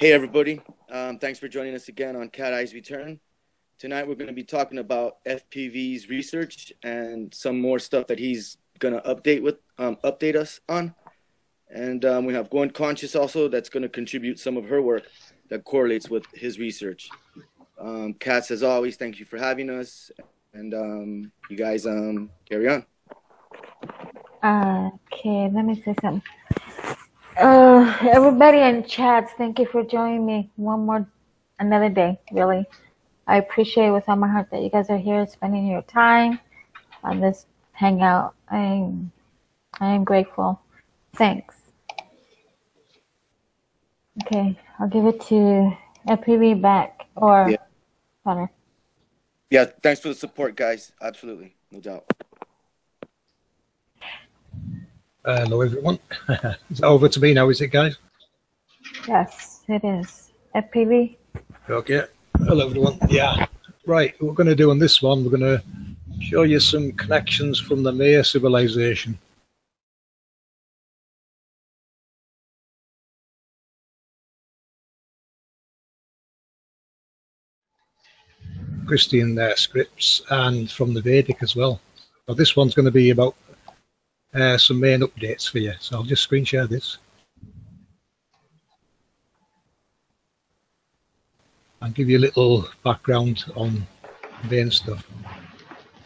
Hey everybody, thanks for joining us again on Cat Eyes Return. Tonight we're going to be talking about FPV's research and some more stuff that he's going to update us on. And we have Gwen Conscious also that's going to contribute some of her work that correlates with his research. Cats, as always, thank you for having us, and you guys carry on. Okay, let me say something. Everybody in chats, thank you for joining me another day, really. I appreciate with all my heart that you guys are here spending your time on this hangout. I am grateful. Thanks. Okay, I'll give it to FPV back or Connor. Yeah, thanks for the support, guys. Absolutely, no doubt. Hello, everyone. Is it over to me now, is it, guys? Yes, it is. FPV? Okay. Hello, everyone. Yeah. Right, what we're going to do on this one, we're going to show you some connections from the Maya civilization. Christian scripts and from the Vedic as well. So this one's going to be about some main updates for you. So I'll just screen share this. I'll give you a little background on main stuff.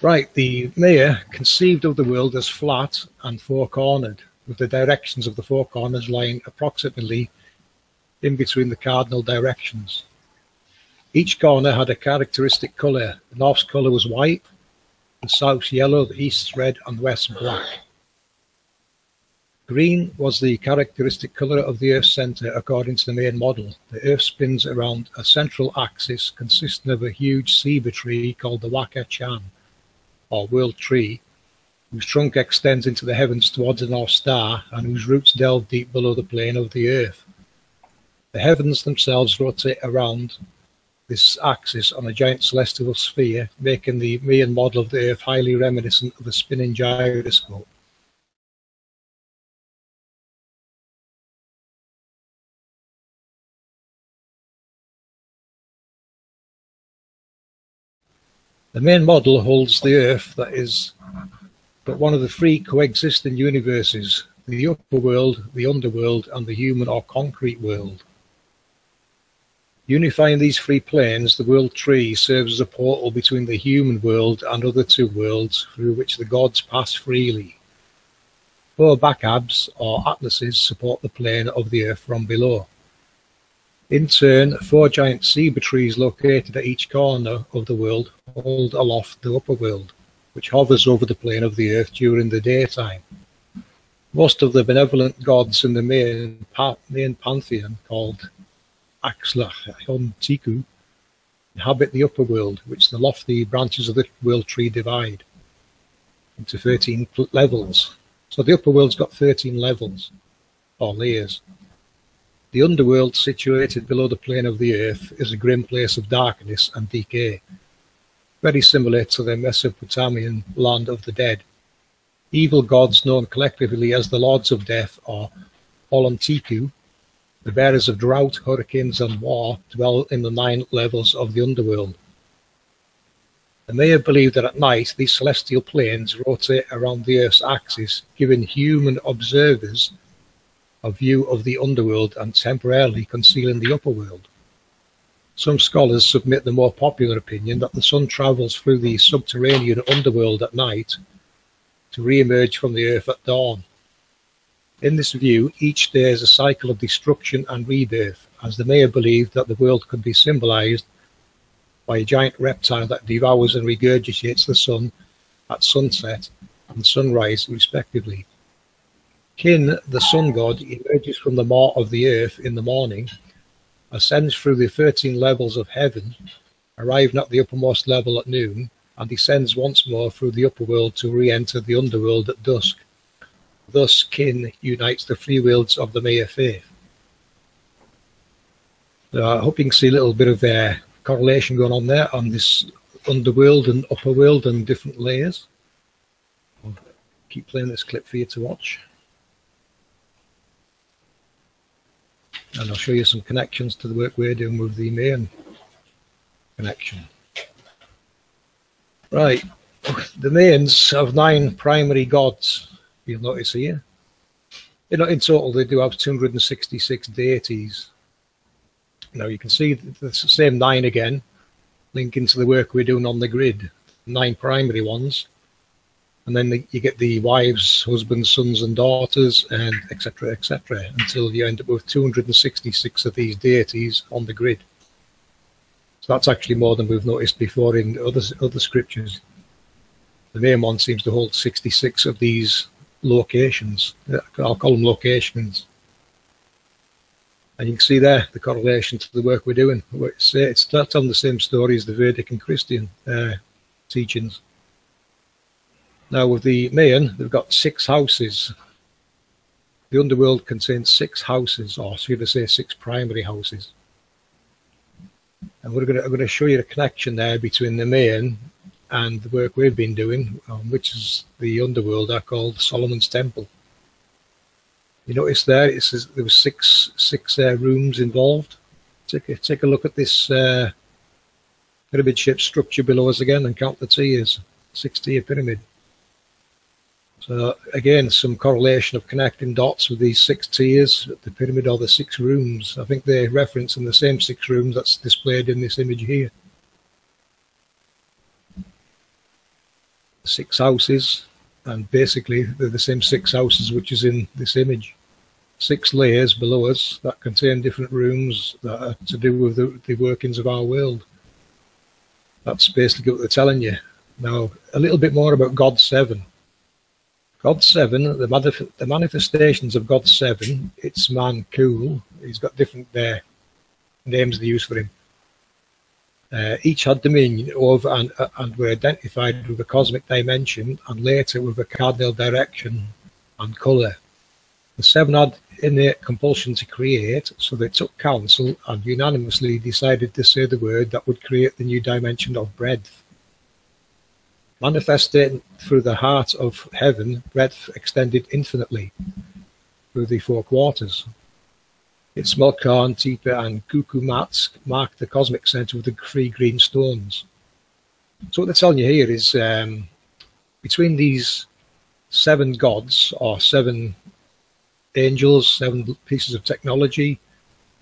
Right, the Maya conceived of the world as flat and four-cornered, with the directions of the four corners lying approximately in between the cardinal directions. Each corner had a characteristic colour. The north's colour was white, the south's yellow, the east's red, and the west's black. Green was the characteristic colour of the Earth's centre according to the main model. The Earth spins around a central axis consisting of a huge ceiba tree called the Waka Chan, or world tree, whose trunk extends into the heavens towards the North Star and whose roots delve deep below the plane of the Earth. The heavens themselves rotate around this axis on a giant celestial sphere, making the Mayan model of the Earth highly reminiscent of a spinning gyroscope. The main model holds the Earth that is but one of the three coexisting universes, the upper world, the underworld, and the human or concrete world. Unifying these three planes, the world tree serves as a portal between the human world and other two worlds through which the gods pass freely. Four Bakabs, or atlases, support the plane of the Earth from below. In turn, four giant ceiba trees located at each corner of the world hold aloft the upper world, which hovers over the plane of the Earth during the daytime. Most of the benevolent gods in the main pantheon, called Axlachon-Tiku, inhabit the upper world, which the lofty branches of the world tree divide into 13 levels. So the upper world's got 13 levels, or layers. The underworld, situated below the plane of the Earth, is a grim place of darkness and decay, very similar to the Mesopotamian land of the dead. Evil gods known collectively as the Lords of Death, or Olontiku, the bearers of drought, hurricanes, and war, dwell in the 9 levels of the underworld. The Maya believe that at night these celestial planes rotate around the Earth's axis, giving human observers a view of the underworld and temporarily concealing the upper world. Some scholars submit the more popular opinion that the sun travels through the subterranean underworld at night to re-emerge from the Earth at dawn. In this view, each day is a cycle of destruction and rebirth, as the Maya believed that the world could be symbolized by a giant reptile that devours and regurgitates the sun at sunset and sunrise, respectively. Kin, the sun god, emerges from the maw of the earth in the morning, ascends through the 13 levels of heaven, arriving at the uppermost level at noon, and descends once more through the upper world to re-enter the underworld at dusk. Thus, Kin unites the three worlds of the Maya faith. I hope you can see a little bit of correlation going on there on this underworld and upper world and different layers. I'll keep playing this clip for you to watch. and I'll show you some connections to the work we're doing with the main connection. Right, the mains have 9 primary gods, you'll notice here. In total, they do have 266 deities. Now you can see the same 9 again, linking to the work we're doing on the grid. 9 primary ones, and then you get the wives, husbands, sons and daughters, and etc., until you end up with 266 of these deities on the grid. So that's actually more than we've noticed before in other scriptures. The main one seems to hold 66 of these locations. I'll call them locations. And you can see there the correlation to the work we're doing. It's telling the same story as the Vedic and Christian teachings. Now with the Mayan, they've got 6 houses. The underworld contains 6 houses, or should I say 6 primary houses. And I'm going to show you the connection there between the Mayan and the work we've been doing, which is the underworld are called Solomon's Temple. You notice there it says there were six rooms involved. Take a look at this pyramid-shaped structure below us again and count the tiers. 6-tier pyramid. So again, some correlation of connecting dots with these 6 tiers, the pyramid, or the 6 rooms. I think they're referencing the same 6 rooms that's displayed in this image here. 6 houses, and basically they're the same 6 houses which is in this image. 6 layers below us that contain different rooms that are to do with the workings of our world. That's basically what they're telling you. Now, a little bit more about God 7. God 7, the manifestations of God 7, it's man cool. He's got different names they use for him. Each had dominion over and were identified with a cosmic dimension, and later with a cardinal direction and colour. The 7 had innate compulsion to create, so they took counsel and unanimously decided to say the word that would create the new dimension of breadth. Manifesting through the heart of heaven, breadth extended infinitely through the 4 quarters. Its Melkarn, Tepa and Kuku mats mark the cosmic centre with the 3 green stones. So what they're telling you here is between these 7 gods, or 7 angels, 7 pieces of technology,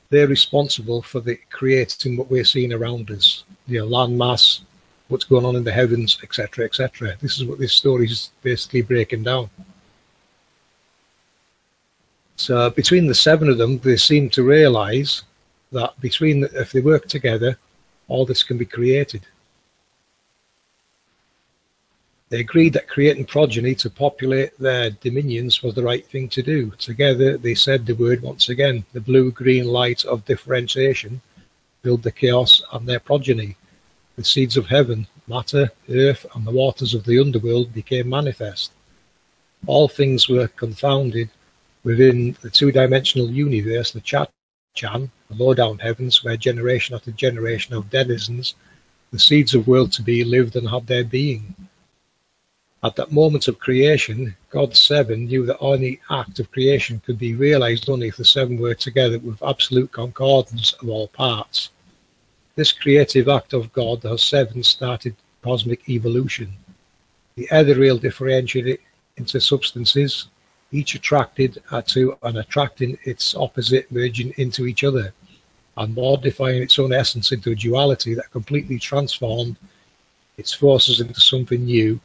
they're responsible for creating what we're seeing around us. Land mass, what's going on in the heavens, etc., etc. This is what this story is basically breaking down. So between the 7 of them, they seem to realise that if they work together, all this can be created. They agreed that creating progeny to populate their dominions was the right thing to do. Together, they said the word once again, the blue-green light of differentiation filled the chaos and their progeny. The seeds of heaven, matter, earth, and the waters of the underworld became manifest. All things were confounded within the 2-dimensional universe, the Chat-Chan, the low-down heavens, where generation after generation of denizens, the seeds of world to be lived and had their being. At that moment of creation, God 7 knew that any act of creation could be realized only if the 7 were together with absolute concordance of all parts. This creative act of God, the 7, started cosmic evolution. The ethereal differentiated into substances, each attracted to and attracting its opposite, merging into each other, and modifying its own essence into a duality that completely transformed its forces into something new,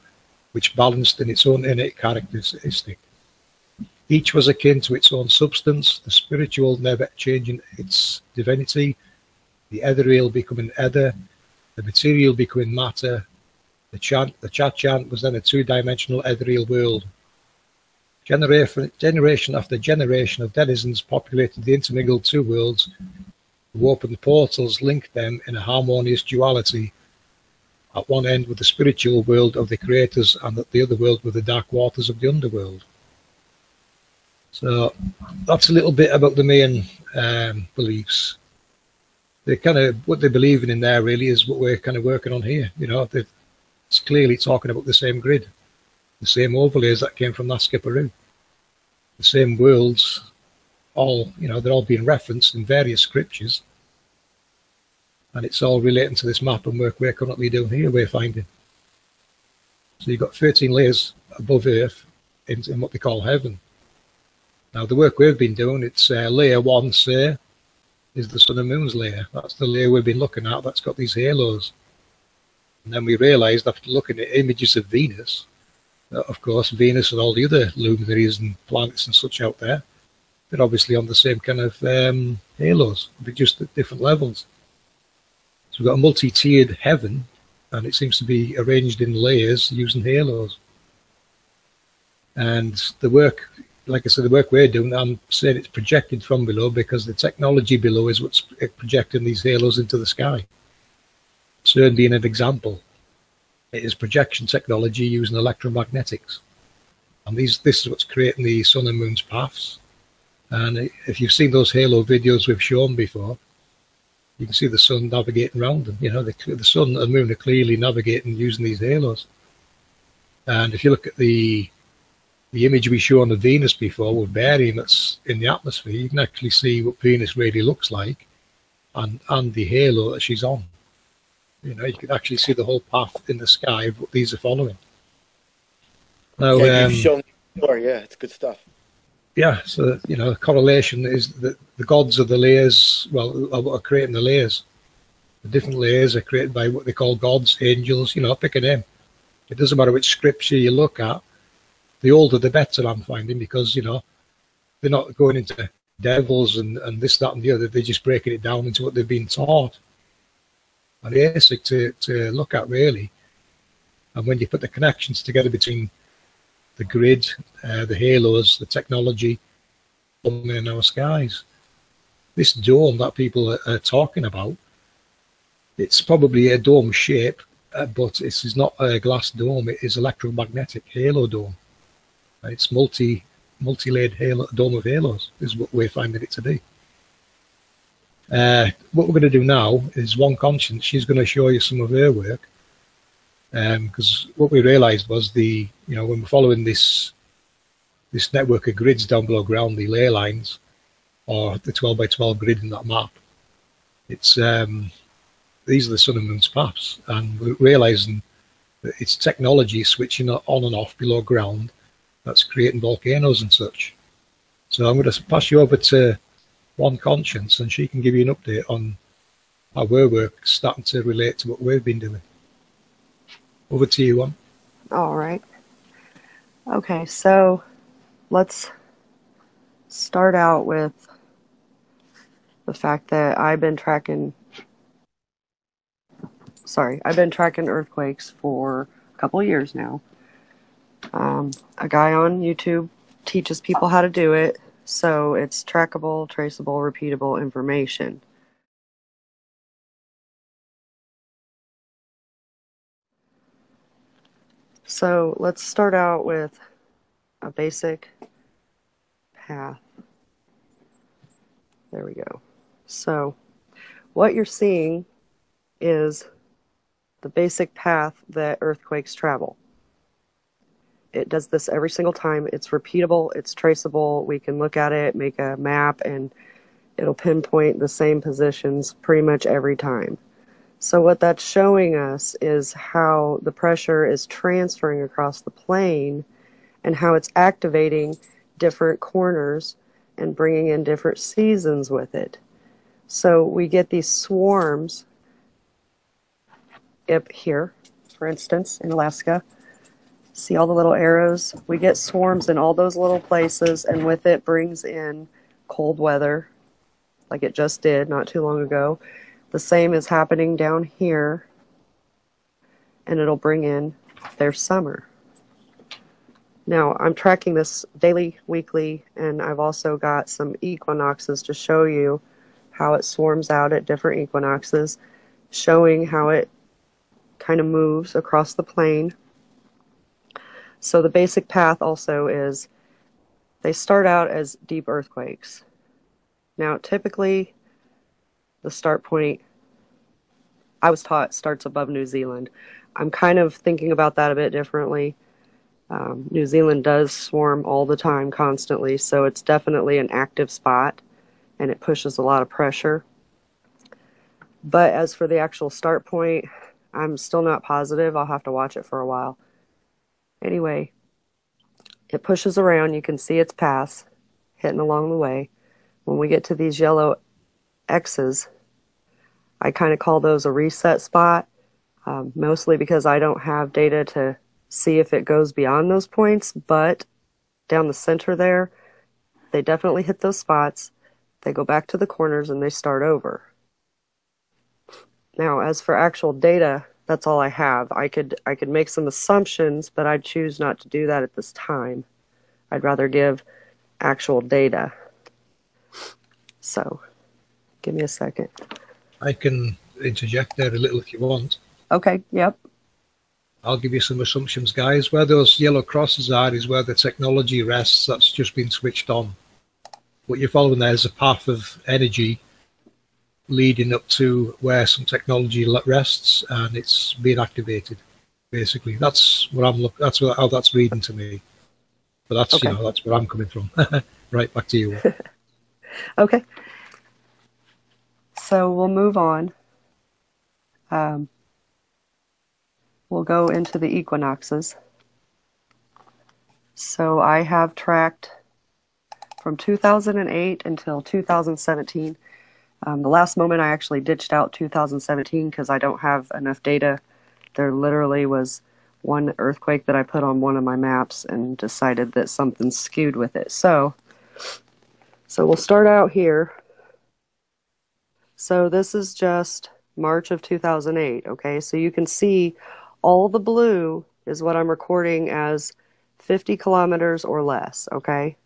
which balanced in its own innate characteristic. Each was akin to its own substance, the spiritual never changing its divinity, the ethereal becoming ether, the material becoming matter. The Chat-Chan was then a 2-dimensional ethereal world. Generation after generation of denizens populated the intermingled 2 worlds, who opened portals linked them in a harmonious duality, at one end with the spiritual world of the creators and at the other world with the dark waters of the underworld. So that's a little bit about the main beliefs. They what they're believing in there really is what we're kind of working on here. It's clearly talking about the same grid, the same overlays that came from Nazca Peru, the same worlds all, they're all being referenced in various scriptures, and it's all relating to this map and work we're currently doing here, wayfinding. So you've got 13 layers above Earth in what they call heaven. Now, the work we've been doing, it's layer 1, say, is the sun and moon's layer. That's the layer we've been looking at that's got these halos. And then we realized after looking at images of Venus, that of course Venus and all the other luminaries and planets and such out there, they're obviously on the same kind of halos, but just at different levels. So we've got a multi-tiered heaven, and it seems to be arranged in layers using halos. And the work, like I said, the work we're doing, I'm saying it's projected from below because the technology below is what's projecting these halos into the sky. CERN being an example, it is projection technology using electromagnetics. And this is what's creating the sun and moon's paths. And if you've seen those halo videos we've shown before, you can see the sun navigating around them. The sun and moon are clearly navigating using these halos. And if you look at the image we showed of Venus before with barium that's in the atmosphere, you can actually see what Venus really looks like and the halo that she's on. You can actually see the whole path in the sky of what these are following. Now, you've shown me before. Yeah, it's good stuff. Yeah, so correlation is that the gods of the layers, are creating the layers. The different layers are created by what they call gods, angels. Pick a name. It doesn't matter which scripture you look at. The older the better, I'm finding, because they're not going into devils and this, that, and the other. They're just breaking it down into what they've been taught. And basic to look at, really. And when you put the connections together between the grid, the halos, the technology in our skies, this dome that people are talking about, it's probably a dome shape, but this is not a glass dome. It is electromagnetic halo dome. It's multi-layered dome of halos is what we're finding it to be. What we're going to do now is One Conscience. She's going to show you some of her work, because what we realized was when we're following this network of grids down below ground, the ley lines, or the 12 by 12 grid in that map, it's these are the sun and moon's paths, and we're realizing that it's technology switching on and off below ground that's creating volcanoes and such. So I'm going to pass you over to One Conscience, and she can give you an update on how her work's starting to relate to what we've been doing. Over to you, One. All right. Okay, so let's start out with the fact that I've been tracking earthquakes for a couple of years now. A guy on YouTube teaches people how to do it, so it's trackable, traceable, repeatable information. So let's start out with a basic path. There we go. So what you're seeing is the basic path that earthquakes travel. It does this every single time. It's repeatable, it's traceable. We can look at it, make a map, and it'll pinpoint the same positions pretty much every time. So what that's showing us is how the pressure is transferring across the plane and how it's activating different corners and bringing in different seasons with it. So we get these swarms up here, for instance, in Alaska. See all the little arrows? We get swarms in all those little places, and with it brings in cold weather, like it just did not too long ago. The same is happening down here, and it'll bring in their summer. Now, I'm tracking this daily, weekly, and I've also got some equinoxes to show you how it swarms out at different equinoxes, showing how it kind of moves across the plane. So the basic path also is they start out as deep earthquakes. Now, typically, the start point, I was taught, starts above New Zealand. I'm kind of thinking about that a bit differently. New Zealand does swarm all the time, constantly, so it's definitely an active spot, and it pushes a lot of pressure. But as for the actual start point, I'm still not positive. I'll have to watch it for a while. Anyway, it pushes around. You can see its paths hitting along the way. When we get to these yellow X's, I kind of call those a reset spot, mostly because I don't have data to see if it goes beyond those points, but down the center there, they definitely hit those spots. They go back to the corners and they start over. Now, as for actual data, that's all I have. I could make some assumptions, but I'd choose not to do that at this time. I'd rather give actual data. So, give me a second. I can interject there a little if you want. Okay, yep. I'll give you some assumptions, guys. Where those yellow crosses are is where the technology rests that's just been switched on. What you're following there is a path of energy leading up to where some technology rests, and it's being activated. Basically, that's what how that's reading to me. But that's okay. That's where I'm coming from. Right, back to you. Okay. So we'll move on. We'll go into the equinoxes. So I have tracked from 2008 until 2017. The last moment I actually ditched out 2017 because I don't have enough data. There literally was one earthquake that I put on one of my maps and decided that something skewed with it. So we'll start out here. So this is just March of 2008, okay? So you can see all the blue is what I'm recording as 50 kilometers or less, okay?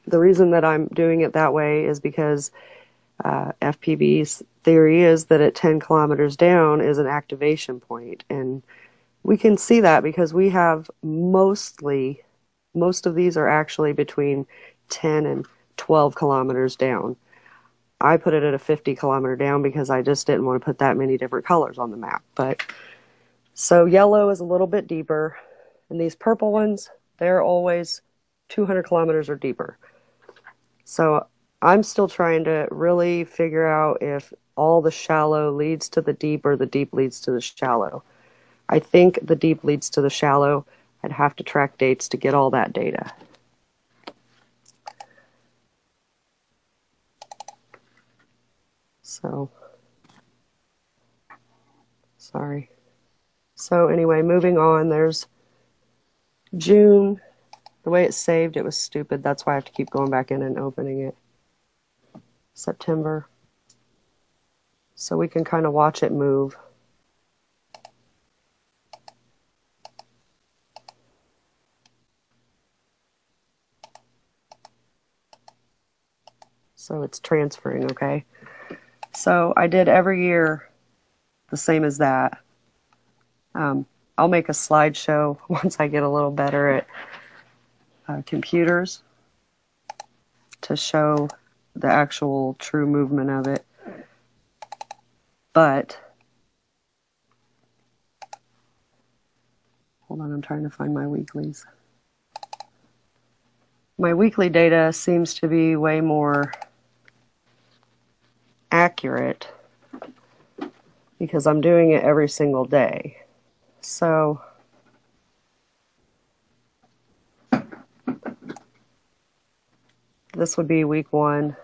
The reason that I'm doing it that way is because FPV's theory is that at 10 kilometers down is an activation point. And we can see that because we have most of these are actually between 10 and 12 kilometers down. I put it at a 50 kilometer down because I just didn't want to put that many different colors on the map. But so yellow is a little bit deeper, and these purple ones, they're always 200 kilometers or deeper. So I'm still trying to really figure out if all the shallow leads to the deep or the deep leads to the shallow. I think the deep leads to the shallow. I'd have to track dates to get all that data. So, sorry. So anyway, moving on, there's June. The way it's saved, it was stupid. That's why I have to keep going back in and opening it. September. So we can kind of watch it move. So it's transferring, okay? So I did every year the same as that. I'll make a slideshow once I get a little better at computers to show the actual true movement of it. But, hold on, I'm trying to find my weeklies. My weekly data seems to be way more accurate because I'm doing it every single day. So this would be week 1.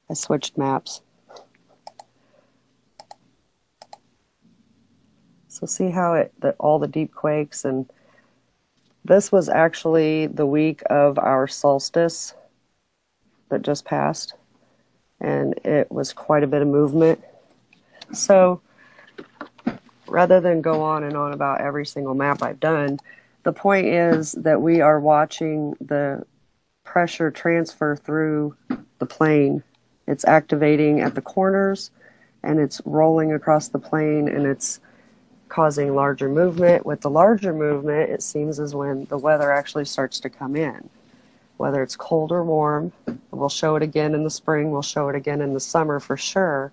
I switched maps. So see how all the deep quakes, and this was actually the week of our solstice that just passed, and it was quite a bit of movement. So rather than go on and on about every single map I've done, the point is that we are watching the pressure transfer through the plane. It's activating at the corners, and it's rolling across the plane, and it's causing larger movement. With the larger movement, it seems as when the weather actually starts to come in. whether it's cold or warm. We'll show it again in the spring. We'll show it again in the summer for sure.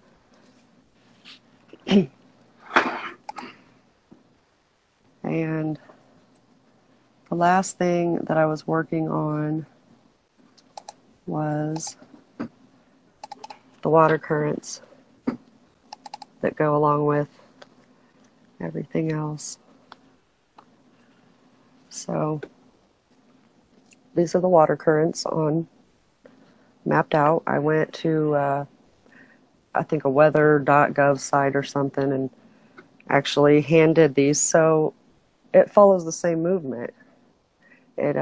And the last thing that I was working on was the water currents that go along with everything else. So these are the water currents mapped out. I went to, I think, a weather.gov site or something and actually hand did these. So it follows the same movement. It,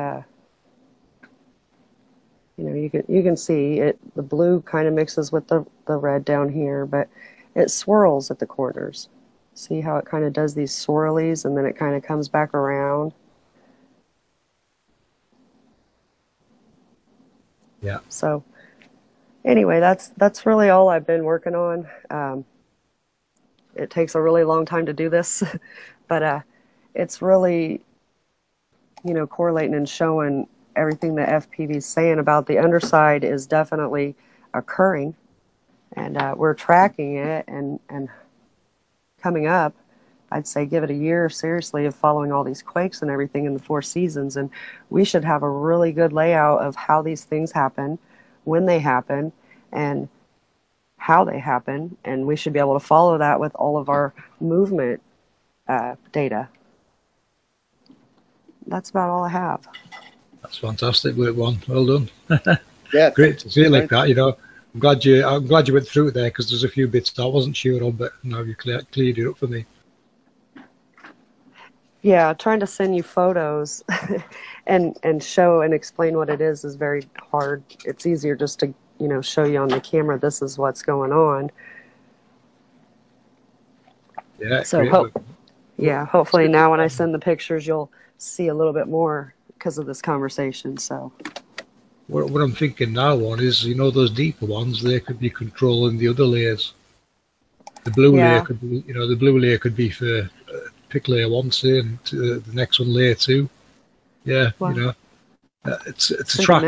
you can see it. The blue kind of mixes with the red down here, but it swirls at the corners. See how it kind of does these swirlies and then it kind of comes back around. Yeah. So anyway, that's really all I've been working on. It takes a really long time to do this, but it's really, correlating and showing everything that FPV is saying about the underside is definitely occurring, and we're tracking it and coming up. I'd say give it a year seriously of following all these quakes and everything in the 4 seasons, and we should have a really good layout of how these things happen, when they happen, and how they happen, and we should be able to follow that with all of our movement data. That's about all I have. That's fantastic work, Juan. Well done. Yeah, Great to see it like that. I'm glad you went through it there, because there's a few bits I wasn't sure on, but now you cleared it up for me. Yeah, trying to send you photos and show and explain what it is very hard. It's easier just to, show you on the camera, this is what's going on. Yeah. So hopefully now when I send the pictures, you'll see a little bit more because of this conversation. So what I'm thinking now on is, those deeper ones, they could be controlling the other layers. The blue layer could be, the blue layer could be for pick layer 1, say, and the next one layer 2. Yeah, well, it's a track.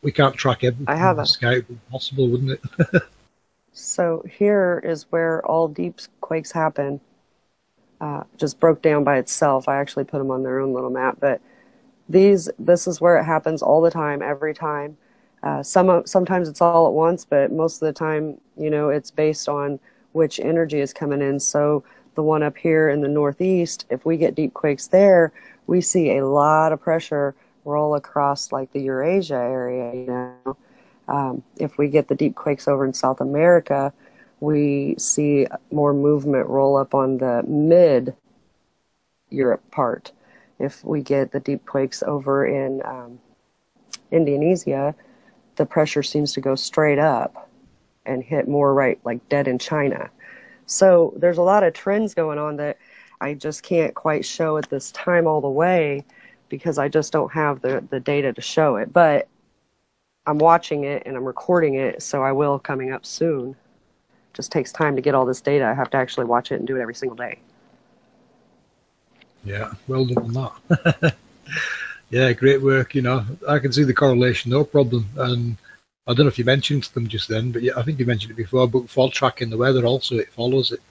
We can't track everything. I have in the sky. It would be impossible, wouldn't it? So here is where all deep quakes happen. Just broke down by itself. I actually put them on their own little map, but this is where it happens all the time, every time. Sometimes it's all at once, but most of the time, it's based on which energy is coming in. So the one up here in the northeast, if we get deep quakes there, we see a lot of pressure roll across like the Eurasia area. If we get the deep quakes over in South America, we see more movement roll up on the mid-Europe part. If we get the deep quakes over in Indonesia, the pressure seems to go straight up and hit more right, like dead in China. So there's a lot of trends going on that I just can't quite show at this time all the way because I just don't have the data to show it. But I'm watching it and I'm recording it, so I will coming up soon. Just takes time to get all this data. I have to actually watch it and do it every single day. Yeah, well done on that. Yeah, great work. I can see the correlation, no problem. And I don't know if you mentioned them just then, but yeah, I think you mentioned it before. But for tracking the weather, also it follows it.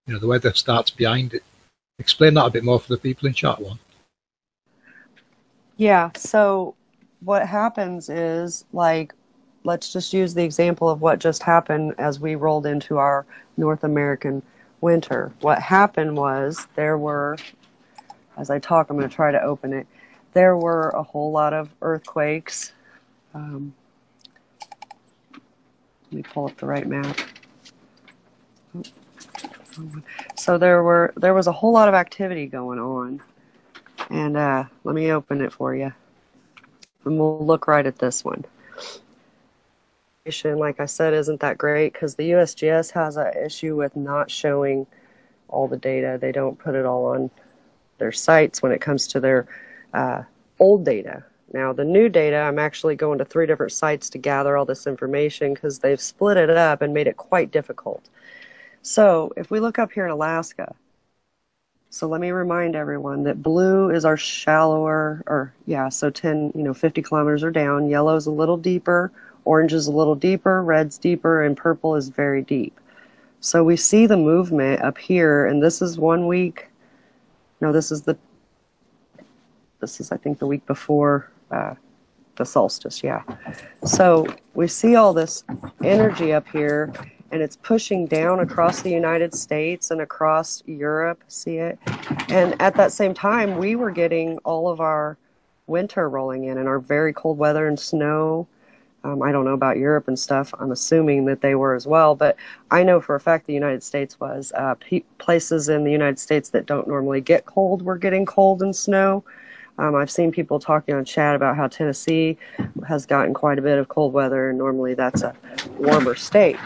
The weather starts behind it. Explain that a bit more for the people in chat, Juan. Yeah. So what happens is, like, let's just use the example of what just happened as we rolled into our North American winter. What happened was there were, as I talk, I'm going to try to open it. There were a whole lot of earthquakes. Let me pull up the right map. So there was a whole lot of activity going on. And let me open it for you. And we'll look right at this one. Like I said, isn't that great? Because the USGS has an issue with not showing all the data. They don't put it all on their sites when it comes to their old data. Now, the new data, I'm actually going to 3 different sites to gather all this information because they've split it up and made it quite difficult. So if we look up here in Alaska, So let me remind everyone that blue is our shallower, or yeah, so 10, 50 kilometers or down. Yellow is a little deeper, orange is a little deeper, red's deeper, and purple is very deep. So we see the movement up here, and this is 1 week. No, this is I think the week before the solstice, yeah. So we see all this energy up here, and it's pushing down across the United States and across Europe. See it? And at that same time, we were getting all of our winter rolling in and our very cold weather and snow. I don't know about Europe and stuff. I'm assuming that they were as well, but I know for a fact the United States was. Places in the United States that don't normally get cold were getting cold and snow. I've seen people talking on chat about how Tennessee has gotten quite a bit of cold weather, and normally that's a warmer state.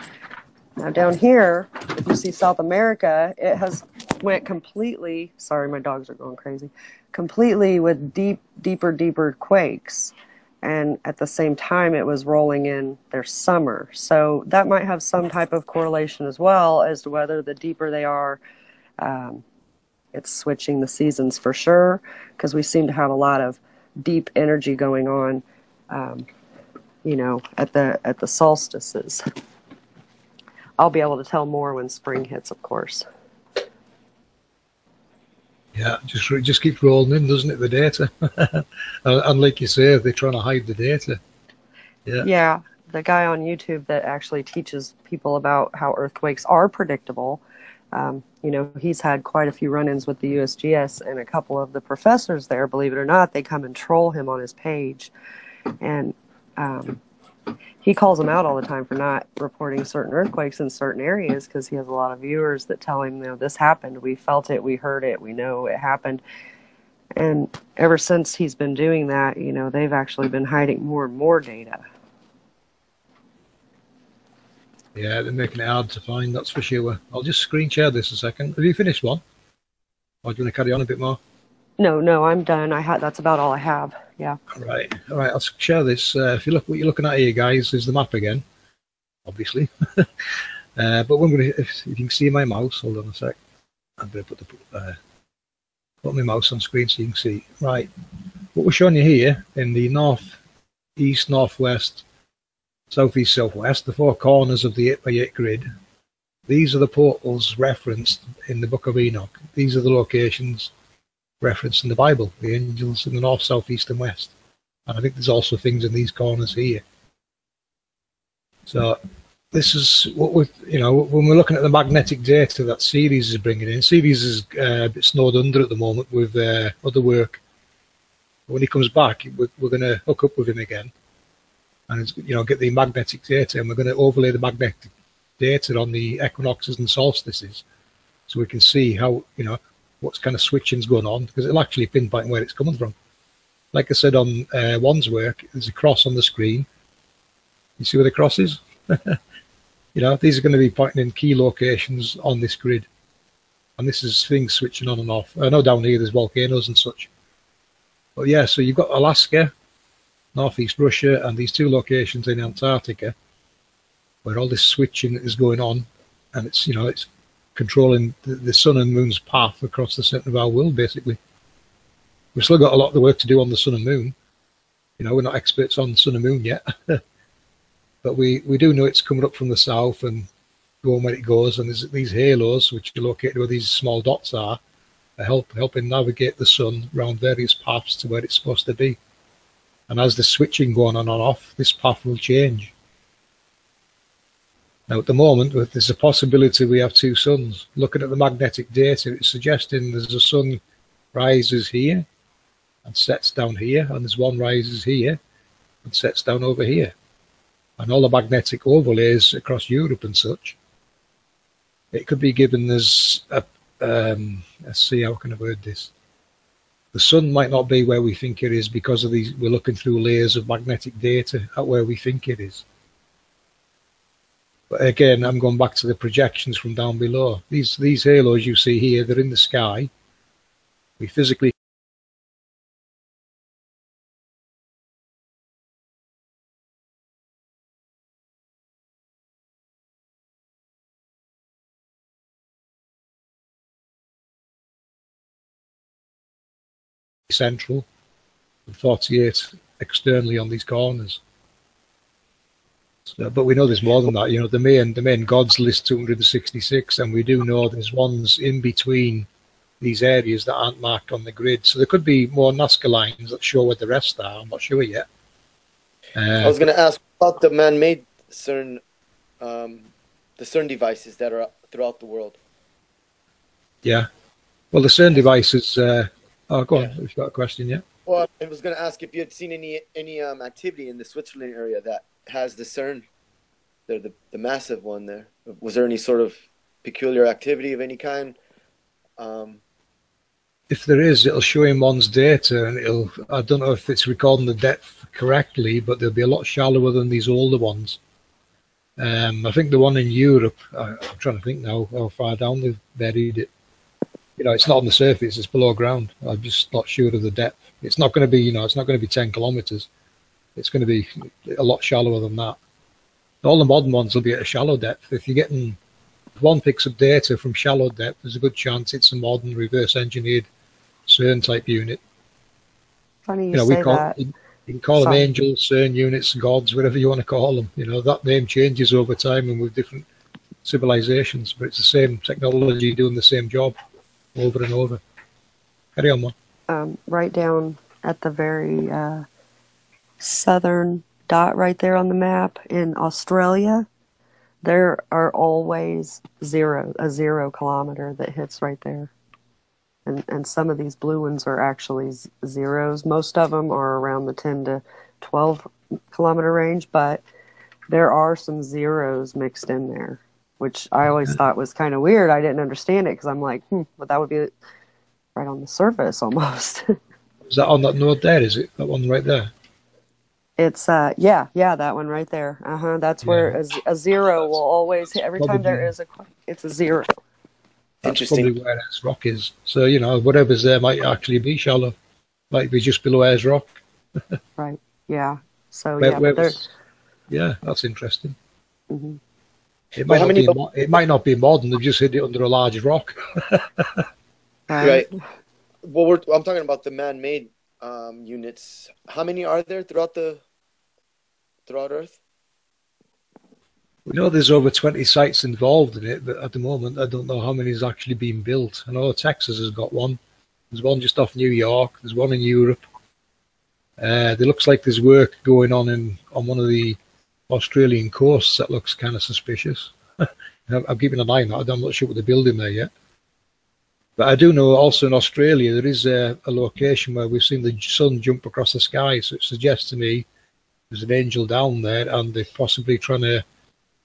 Now down here, if you see South America, it has went completely, sorry, my dogs are going crazy, completely with deeper quakes. And at the same time, it was rolling in their summer. So that might have some type of correlation as well as to whether the deeper they are, it's switching the seasons for sure, because we seem to have a lot of deep energy going on, at the solstices. I'll be able to tell more when spring hits, of course. Yeah, just keeps rolling in, doesn't it, the data? And like you say, they're trying to hide the data. Yeah, the guy on YouTube that actually teaches people about how earthquakes are predictable, he's had quite a few run-ins with the USGS, and a couple of the professors there, believe it or not, they come and troll him on his page. And he calls them out all the time for not reporting certain earthquakes in certain areas, because he has a lot of viewers that tell him, this happened, we felt it, we heard it, we know it happened. And ever since he's been doing that, they've actually been hiding more and more data. Yeah, they're making it hard to find, that's for sure. I'll just screen share this a second. Have you finished one? Or do you want to carry on a bit more? No, I'm done. That's about all I have. Yeah. All right, I'll share this. If you look, what you're looking at here, guys, is the map again, obviously. But if you can see my mouse, hold on a sec. I'm going to put my mouse on screen so you can see. Right, what we're showing you here in the north, east, northwest, southeast, southwest, the four corners of the 8x8 grid. These are the portals referenced in the Book of Enoch. These are the locations referenced in the Bible, the angels in the north, south, east, and west. And I think there's also things in these corners here. So this is what when we're looking at the magnetic data that Ceres is bringing in. Ceres is a bit snowed under at the moment with other work. But when he comes back, we're going to hook up with him again and get the magnetic data, and we're going to overlay the magnetic data on the equinoxes and solstices, so we can see how what's kind of switching's going on, because it'll actually pinpoint where it's coming from. Like I said on one's work, there's a cross on the screen. You see where the cross is? These are going to be pointing in key locations on this grid, and this is things switching on and off. I know down here there's volcanoes and such, but yeah, so you've got Alaska, northeast Russia, and these two locations in Antarctica where all this switching is going on, and it's it's controlling the sun and moon's path across the center of our world. Basically, we've still got a lot of the work to do on the sun and moon. We're not experts on sun and moon yet, but we do know it's coming up from the south and going where it goes, and there's these halos which are located where these small dots are helping navigate the sun around various paths to where it's supposed to be. And as the switching going on and off, this path will change. Now, at the moment, there's a possibility we have two suns. Looking at the magnetic data, it's suggesting there's a sun rises here and sets down here, and there's one rises here and sets down over here. And all the magnetic overlays across Europe and such, it could be given as let's see, how can I word this? The sun might not be where we think it is because of these. We're looking through layers of magnetic data at where we think it is. But again, I'm going back to the projections from down below. These halos you see here, they're in the sky. We physically central and 48 externally on these corners. So, but we know there's more than that. You know, the main gods list 266, and we do know there's ones in between these areas that aren't marked on the grid. So there could be more Nazca lines that show where the rest are. I'm not sure yet. I was going to ask about the man-made CERN, the CERN devices that are throughout the world. Yeah. Well, the CERN devices. Oh, go on. We've got a question, yeah. Well, I was going to ask if you had seen any activity in the Switzerland area that has the CERN, the massive one there. Was there any sort of peculiar activity of any kind? If there is, it'll show him one's data, and I don't know if it's recording the depth correctly, but they'll be a lot shallower than these older ones. I think the one in Europe, I'm trying to think now how far down they've buried it. You know, it's not on the surface, it's below ground. I'm just not sure of the depth. It's not going to be, it's not going to be 10 kilometers. It's going to be a lot shallower than that. All the modern ones will be at a shallow depth. If one picks up data from shallow depth, there's a good chance it's a modern reverse engineered CERN type unit. Funny you say that. You can call them angels, CERN units, gods, whatever you want to call them. You know, that name changes over time and with different civilizations, but it's the same technology doing the same job over and over. Carry on, man. Right down at the very southern dot right there on the map in Australia, there are always a 0 kilometer that hits right there. And some of these blue ones are actually zeros. Most of them are around the 10 to 12 kilometer range, but there are some zeros mixed in there, which I always thought was kind of weird. I didn't understand it because I'm like, but that would be right on the surface almost. Is that on that node there? Is it that one right there? It's yeah, that one right there. That's where a zero will always hit every time there is it's a zero. That's probably where Ayers Rock is. So, you know, whatever's there might actually be shallow. Might be just below Ayers Rock. Right. Yeah. So, yeah, that's interesting. Mm-hmm. It might not be modern. They've just hid it under a large rock. Right. Well, I'm talking about the man-made units. How many are there throughout Earth? We know there's over 20 sites involved in it, but at the moment, I don't know how many is actually being built. I know Texas has got one. There's one just off New York. There's one in Europe. There looks like there's work going on one of the Australian coasts that looks kind of suspicious. I'm keeping an eye on that. I'm not sure what they're building there yet. But I do know also in Australia there is a location where we've seen the sun jump across the sky. So it suggests to me there's an angel down there, and they're possibly trying to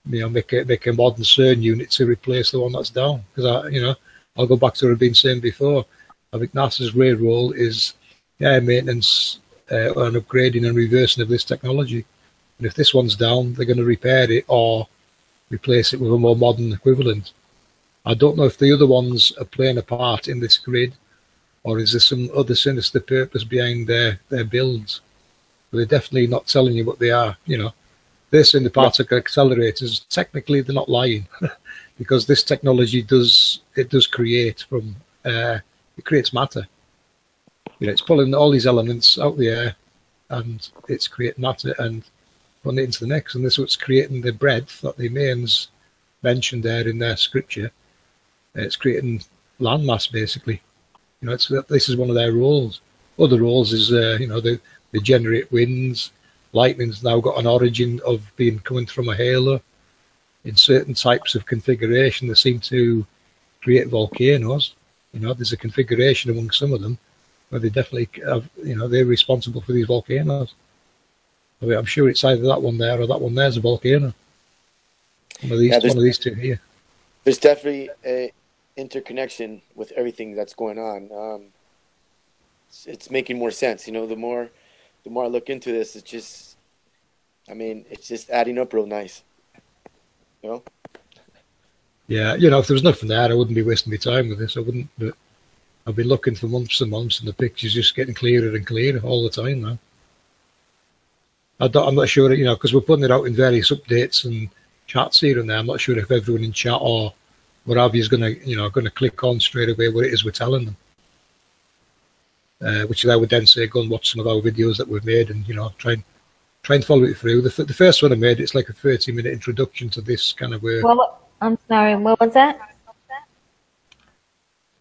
make a modern CERN unit to replace the one that's down. Because I'll go back to what I've been saying before. I think NASA's real role is maintenance and upgrading and reversing of this technology. And if this one's down, they're going to repair it or replace it with a more modern equivalent. I don't know if the other ones are playing a part in this grid, or is there some other sinister purpose behind their builds? But they're definitely not telling you what they are. They're saying the particle accelerators. Technically, they're not lying, because this technology does create it creates matter. It's pulling all these elements out the air, and it's creating matter and putting it into the mix. And this is what's creating the breadth that the Mayans mentioned there in their scripture. It's creating landmass, basically. This is one of their roles. Other roles is, they generate winds. Lightning's now got an origin of coming from a halo. In certain types of configuration, they seem to create volcanoes. There's a configuration among some of them where they definitely have, they're responsible for these volcanoes. I'm sure it's either that one there or that one there's a volcano. One of these two here. There's definitely a interconnection with everything that's going on. It's making more sense. The more I look into this, it's just adding up real nice. Yeah, if there was nothing there, I wouldn't be wasting my time with this. I wouldn't. But I've been looking for months and months, and the picture's just getting clearer and clearer all the time now. I'm not sure, because we're putting it out in various updates and chats here and there. I'm not sure if everyone in chat or what have you is going to click on straight away what it is we're telling them. which I would then say go and watch some of our videos that we've made, and try and follow it through. The first one I made, it's like a 30-minute introduction to this kind of work. Well, I'm sorry, what was that?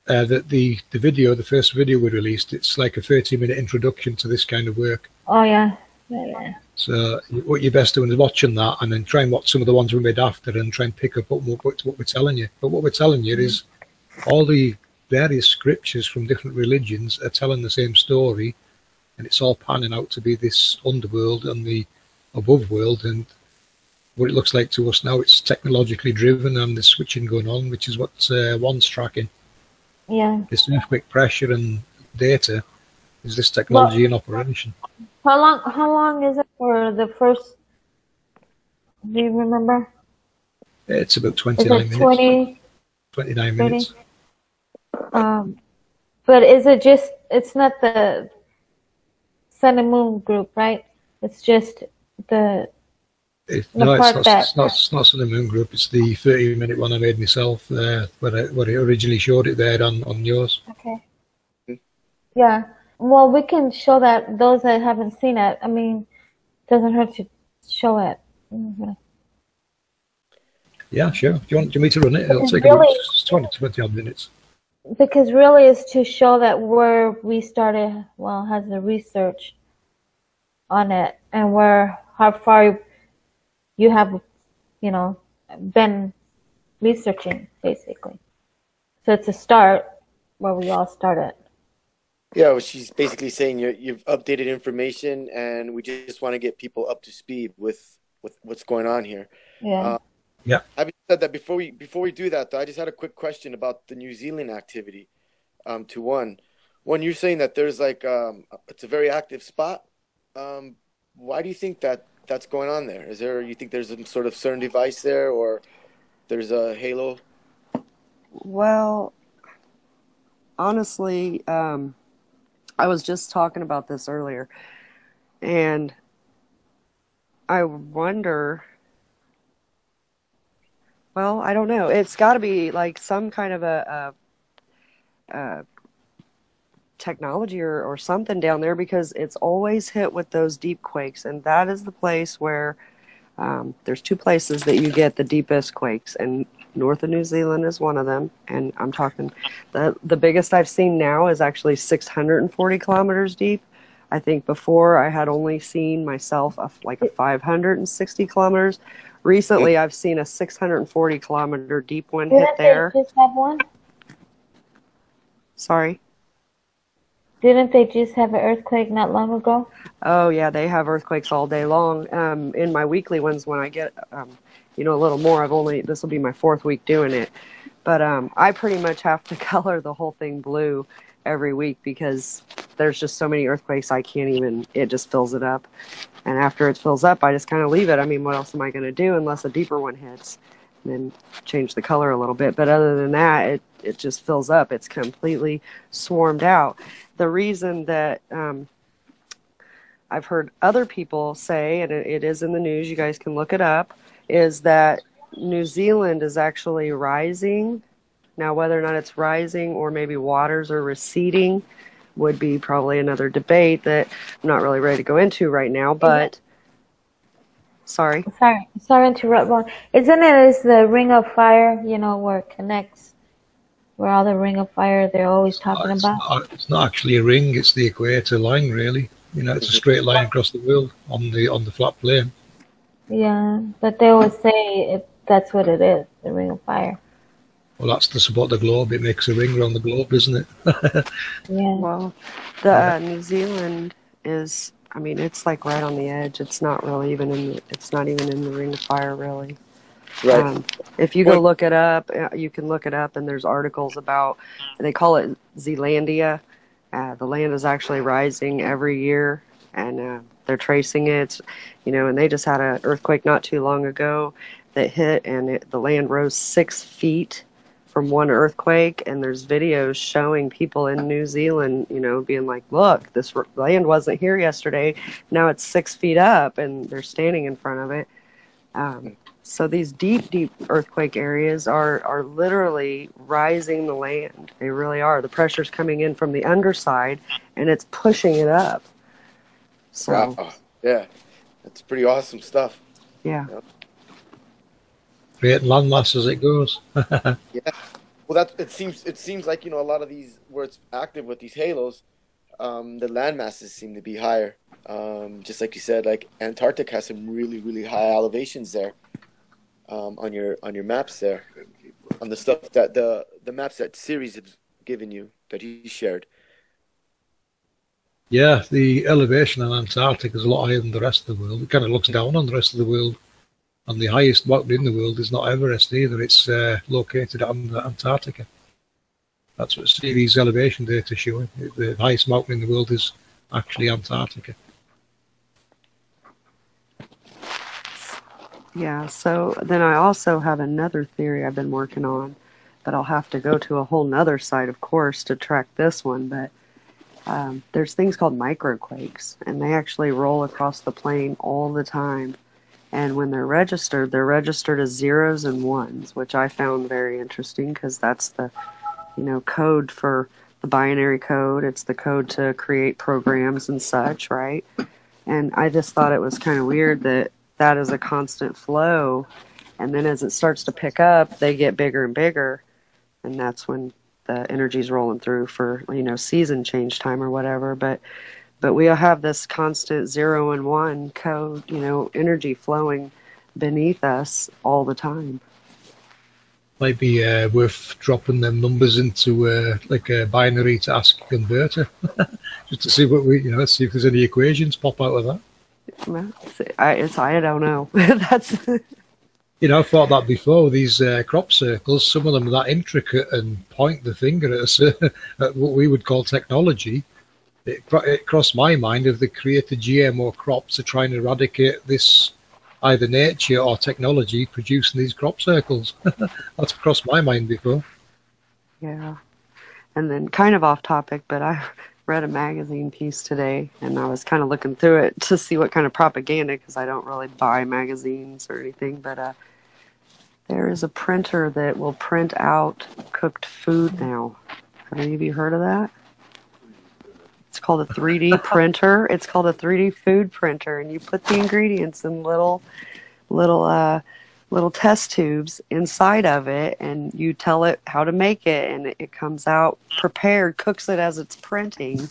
The video, the first video we released, it's like a 30-minute introduction to this kind of work. Oh, yeah. Yeah. So what you're best doing is watching that, and then try and watch some of the ones we made after, and try and pick up what we're telling you. But what we're telling you is all the various scriptures from different religions are telling the same story, and it's all panning out to be this underworld and the above world. And what it looks like to us now, it's technologically driven, and there's switching going on, which is what one's tracking. Yeah. This earthquake pressure and data is this technology in operation. How long is it for the first? Do you remember? It's about Is 29 it minutes. 29 30? minutes. But is it just? It's not the Sun and Moon group, right? It's just the. No, part it's not Sun and Moon group. It's the 30-minute one I made myself. Where I originally showed it there on yours. Okay. Yeah. Well, we can show that those that haven't seen it. I mean, it doesn't hurt to show it. Mm-hmm. Yeah, sure. Do you want me to run it? It'll take really, about 20 odd minutes. Because really, it's to show that where we started. Well, has the research on it, and how far you have, been researching, basically. So it's a start where we all started. Yeah, well, she's basically saying you've updated information, and we just want to get people up to speed with what's going on here. Yeah. Yeah. Having said that, before we do that, though, I just had a quick question about the New Zealand activity. To one, you're saying that there's it's a very active spot. Why do you think that's going on there? You think there's some sort of CERN device there, or there's a halo? Well, honestly, I was just talking about this earlier, and I wonder, well, I don't know. It's got to be like some kind of a technology or something down there, because it's always hit with those deep quakes, and that is the place where there's two places that you get the deepest quakes, and north of New Zealand is one of them. And I'm talking the biggest I've seen now is actually 640 kilometers deep. I think before I had only seen myself like a 560 kilometers. Recently, I've seen a 640 kilometer deep one hit there. Didn't they just have one? Sorry? Didn't they just have an earthquake not long ago? Oh, yeah, they have earthquakes all day long. In my weekly ones, when I get, a little more, this will be my 4th week doing it. But I pretty much have to color the whole thing blue every week, because there's just so many earthquakes it just fills it up. And after it fills up, I just kind of leave it. I mean, what else am I going to do unless a deeper one hits? And then change the color a little bit. But other than that, it just fills up. It's completely swarmed out. The reason that I've heard other people say, and it is in the news, you guys can look it up, is that New Zealand is actually rising. Now, whether or not it's rising or maybe waters are receding would be probably another debate that I'm not really ready to go into right now, but sorry to interrupt. Well, isn't it the Ring of Fire, where it connects, where all the Ring of Fire they're always talking about? It's not actually a ring, it's the equator line, really. It's a straight line across the world on the flat plane. Yeah, but they always say that's what it is, the Ring of Fire. Well, that's to support the globe. It makes a ring around the globe, isn't it? Yeah. Well, the New Zealand is, it's like right on the edge. It's not really it's not even in the Ring of Fire, really. Right. If you go look it up, you can look it up, and there's articles about, they call it Zealandia. The land is actually rising every year, and they're tracing it, and they just had an earthquake not too long ago that hit, and the land rose 6 feet from one earthquake. And there's videos showing people in New Zealand, being like, look, this land wasn't here yesterday. Now it's 6 feet up, and they're standing in front of it. So these deep, deep earthquake areas are literally rising the land. They really are. The pressure's coming in from the underside, and it's pushing it up. So, Wow. Yeah. That's pretty awesome stuff. yeah. Creating landmass as it goes. Yeah. Well, it seems like, a lot of these where it's active with these halos, the land masses seem to be higher. Just like you said, like Antarctica has some really, really high elevations there. On your maps there, on the stuff that the maps that Siri's has given you that he shared. Yeah, the elevation in Antarctica is a lot higher than the rest of the world. It kind of looks down on the rest of the world. And the highest mountain in the world is not Everest either. It's located on Antarctica. That's what Siri's elevation data showing. The highest mountain in the world is actually Antarctica. Yeah, so then I also have another theory I've been working on, but I'll have to go to a whole nother site, of course, to track this one. But there's things called microquakes, and they actually roll across the plane all the time. And when they're registered as zeros and ones, which I found very interesting because that's the, code for the binary code. It's the code to create programs and such, right? And I just thought it was kind of weird that is a constant flow, and then as it starts to pick up, they get bigger and bigger, and that's when the energy's rolling through for season change time or whatever. But we have this constant 0 and 1 code, energy flowing beneath us all the time. Might be worth dropping them numbers into like a binary to ASCII converter, just to see what see if there's any equations pop out of that. Well, I don't know. That's I've thought that before. These crop circles, some of them are that intricate and point the finger at us at what we would call technology. It crossed my mind if they created GMO crops to try and eradicate this either nature or technology producing these crop circles. That's crossed my mind before. Yeah. And then kind of off topic, but I read a magazine piece today, and I was kind of looking through it to see what kind of propaganda, because I don't really buy magazines or anything, but there is a printer that will print out cooked food now. Have any of you heard of that? It's called a 3D printer. It's called a 3D food printer, and you put the ingredients in little test tubes inside of it, and you tell it how to make it, and it comes out prepared, cooks it as it's printing.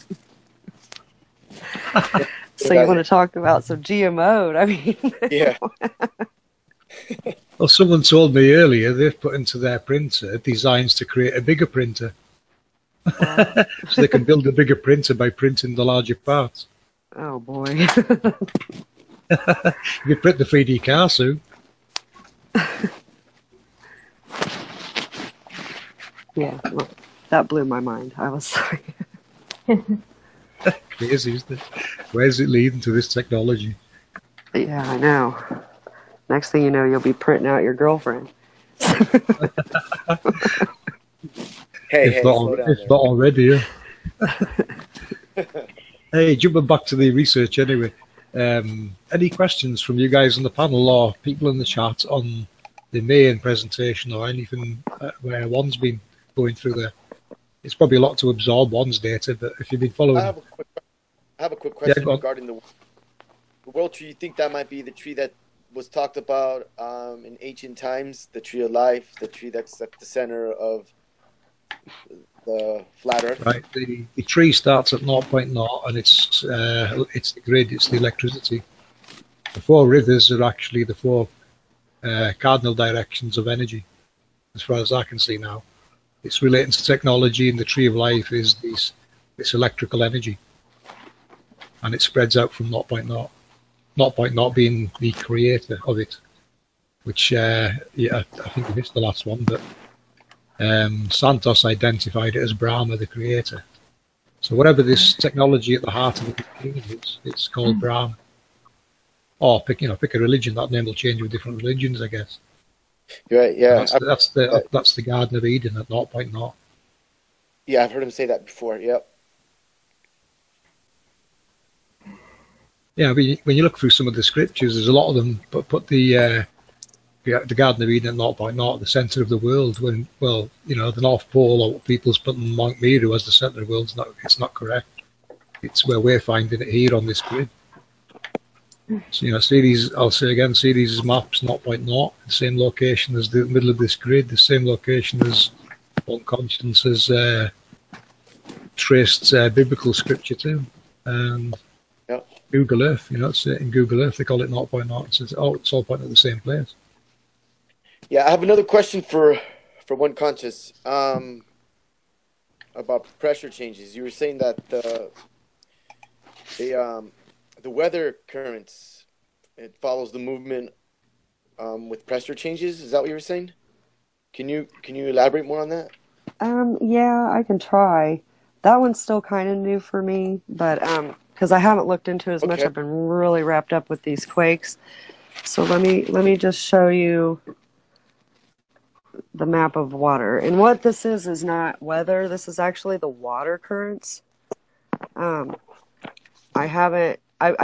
So you want to talk about some GMO? I mean, Yeah. Well, someone told me earlier they've put into their printer designs to create a bigger printer. So they can build a bigger printer by printing the larger parts. Oh boy. You could print the 3D car soon. Yeah, well, that blew my mind. I was sorry. Crazy, isn't it? Where's it leading to this technology? Yeah, I know. Next thing you know, you'll be printing out your girlfriend. If not already. Yeah. Hey, jumping back to the research anyway. Any questions from you guys on the panel or people in the chat on the main presentation or anything where one's been going through there? It's probably a lot to absorb one's data, but if you've been following... I have a quick question regarding the world tree. You think that might be the tree that was talked about in ancient times, the tree of life, the tree that's at the center of the flat Earth? Right. The tree starts at 0.0 and it's the grid, it's the electricity. The 4 rivers are actually the 4 cardinal directions of energy, as far as I can see now. It's relating to technology, and the tree of life is this electrical energy. And it spreads out from 0.0. 0.0 being the creator of it, which, I think we missed the last one, but Santos identified it as Brahma, the creator. So whatever this technology at the heart of the machine is, it's called Brahma. Or pick a religion. That name will change with different religions, I guess. Right, yeah. That's the Garden of Eden at 0.0. Yeah, I've heard him say that before. Yep. Yeah, when you look through some of the scriptures, there's a lot of them put the the Garden of Eden at 0 point 0 at the centre of the world, when, well, you know, the North Pole, or what people's putting Mount Meru as the centre of the world, it's not correct. It's where we're finding it here on this grid. So, you know, see these, I'll say again, see these maps 0 point 0, the same location as the middle of this grid, the same location as One Conscience has traced biblical scripture to. And Yep. Google Earth, you know, it's in Google Earth, they call it 0 point 0. It's all pointing at the same place. Yeah, I have another question for One Conscious about pressure changes. You were saying that the weather currents, it follows the movement with pressure changes. Is that what you were saying? Can you elaborate more on that? Yeah, I can try. That one's still kind of new for me, but because I haven't looked into it as much. Okay. I've been really wrapped up with these quakes. So let me just show you the map of water. And what this is not weather. This is actually the water currents. I